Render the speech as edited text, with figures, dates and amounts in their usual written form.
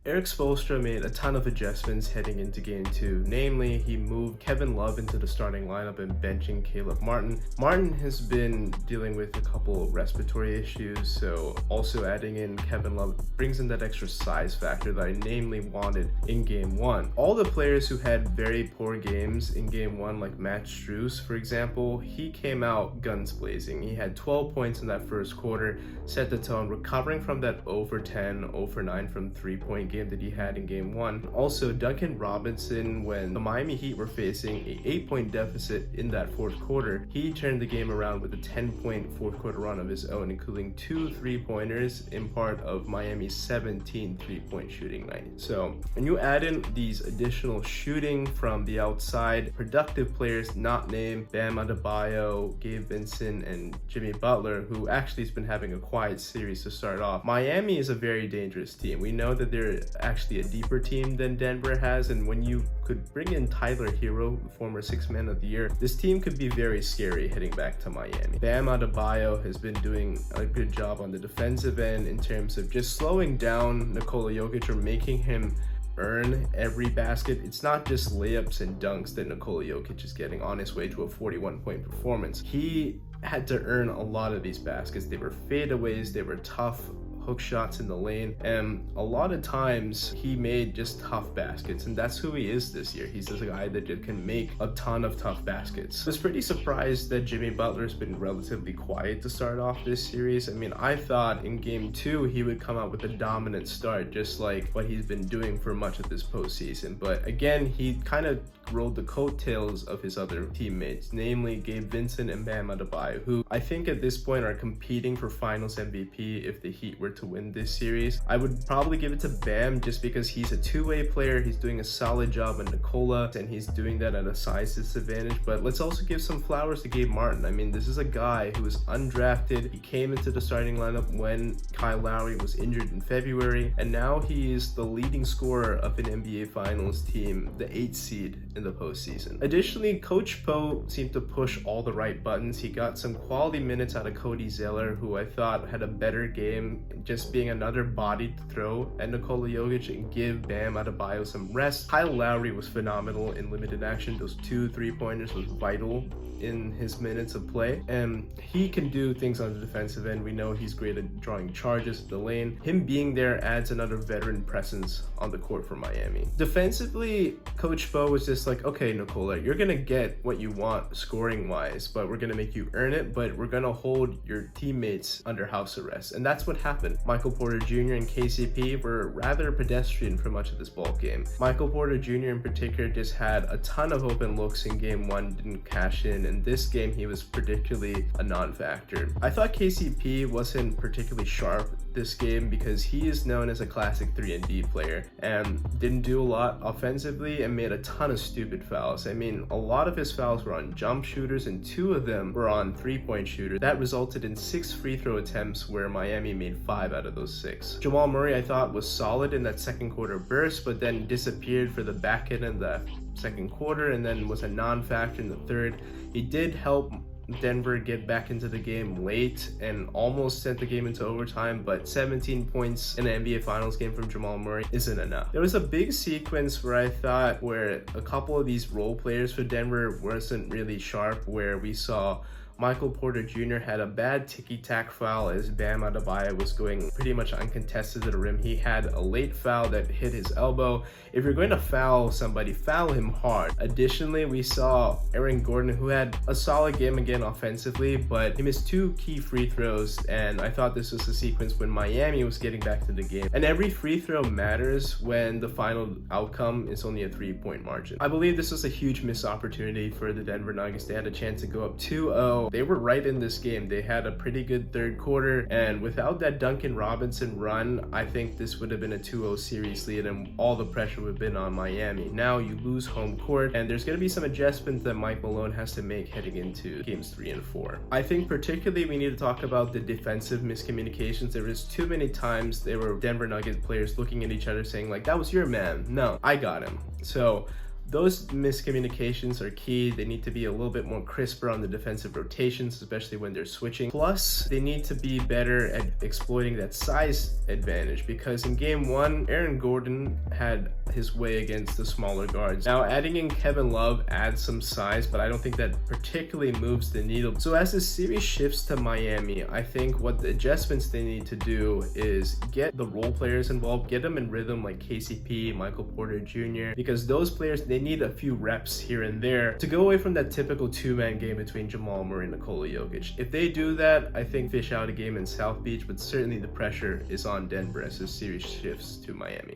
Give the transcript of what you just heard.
Eric Spoelstra made a ton of adjustments heading into game two. Namely, he moved Kevin Love into the starting lineup and benching Caleb Martin. Martin has been dealing with a couple of respiratory issues, so also adding in Kevin Love brings in that extra size factor that I namely wanted in game one. All the players who had very poor games in game one, like Matt Strus, for example, he came out guns blazing. He had 12 points in that first quarter, set the tone, recovering from that 0 for 10, 0 for 9 from three-point game that he had in game one. Also, Duncan Robinson, when the Miami Heat were facing a 8-point deficit in that fourth quarter, he turned the game around with a 10-point fourth quarter run of his own, including 2 3-pointers in part of Miami's 17 3-point shooting night. So when you add in these additional shooting from the outside, productive players not named Bam Adebayo, Gabe Vincent, and Jimmy Butler, who actually has been having a quiet series to start off, Miami is a very dangerous team. We know that they're actually a deeper team than Denver has, and when you could bring in Tyler Hero, former Sixth Man of the Year, this team could be very scary heading back to Miami. Bam Adebayo has been doing a good job on the defensive end in terms of just slowing down Nikola Jokic or making him earn every basket. It's not just layups and dunks that Nikola Jokic is getting on his way to a 41-point performance. He had to earn a lot of these baskets. They were fadeaways, they were tough hook shots in the lane, and a lot of times he made just tough baskets, and that's who he is this year. He's just a guy that just can make a ton of tough baskets. I was pretty surprised that Jimmy Butler's been relatively quiet to start off this series. I mean, I thought in game two he would come out with a dominant start, just like what he's been doing for much of this postseason, but again, he kind of rode the coattails of his other teammates, namely Gabe Vincent and Bam Adebayo, who I think at this point are competing for Finals MVP if the Heat were to win this series. I would probably give it to Bam just because he's a two-way player. He's doing a solid job on Nikola, and he's doing that at a size disadvantage. But let's also give some flowers to Gabe Martin. I mean, this is a guy who was undrafted. He came into the starting lineup when Kyle Lowry was injured in February, and now he is the leading scorer of an NBA Finals team, the 8th seed in the postseason. Additionally, Coach Poe seemed to push all the right buttons. He got some quality minutes out of Cody Zeller, who I thought had a better game, just being another body to throw at Nikola Jokic and give Bam Adebayo some rest. Kyle Lowry was phenomenal in limited action. Those 2 3-pointers was vital in his minutes of play, and he can do things on the defensive end. We know he's great at drawing charges at the lane. Him being there adds another veteran presence on the court for Miami. Defensively, Coach Bo was just like, okay, Nikola, you're gonna get what you want scoring wise, but we're gonna make you earn it, but we're gonna hold your teammates under house arrest. And that's what happened. Michael Porter Jr. and KCP were rather pedestrian for much of this ball game. Michael Porter Jr. in particular just had a ton of open looks in game one, didn't cash in. In this game, he was particularly a non-factor. I thought KCP wasn't particularly sharp this game because he is known as a classic 3-and-D player and didn't do a lot offensively and made a ton of stupid fouls. I mean, a lot of his fouls were on jump shooters and 2 of them were on 3-point shooters. That resulted in 6 free throw attempts where Miami made 5 out of those 6. Jamal Murray, I thought, was solid in that second quarter burst, but then disappeared for the back end of the second quarter and then was a non-factor in the third. He did help Denver get back into the game late and almost sent the game into overtime, but 17 points in an NBA Finals game from Jamal Murray isn't enough. There was a big sequence where I thought where a couple of these role players for Denver wasn't really sharp, where we saw Michael Porter Jr. had a bad ticky-tack foul as Bam Adebayo was going pretty much uncontested to the rim. He had a late foul that hit his elbow. If you're going to foul somebody, foul him hard. Additionally, we saw Aaron Gordon, who had a solid game again offensively, but he missed 2 key free throws, and I thought this was a sequence when Miami was getting back to the game. And every free throw matters when the final outcome is only a 3-point margin. I believe this was a huge missed opportunity for the Denver Nuggets. They had a chance to go up 2-0. They were right in this game. They had a pretty good third quarter, and without that Duncan Robinson run, I think this would have been a 2-0 series lead and all the pressure would have been on Miami. Now you lose home court, and there's going to be some adjustments that Mike Malone has to make heading into games 3 and 4. I think particularly we need to talk about the defensive miscommunications. There was too many times there were Denver Nuggets players looking at each other saying like, that was your man. No, I got him. So those miscommunications are key. They need to be a little bit more crisper on the defensive rotations, especially when they're switching. Plus, they need to be better at exploiting that size advantage, because in game one, Aaron Gordon had his way against the smaller guards. Now, adding in Kevin Love adds some size, but I don't think that particularly moves the needle. So as the series shifts to Miami, I think what the adjustments they need to do is get the role players involved, get them in rhythm like KCP, Michael Porter Jr., because those players, they need a few reps here and there to go away from that typical two-man game between Jamal Murray and Nikola Jokic. If they do that, I think fish out a game in South Beach, but certainly the pressure is on Denver as this series shifts to Miami.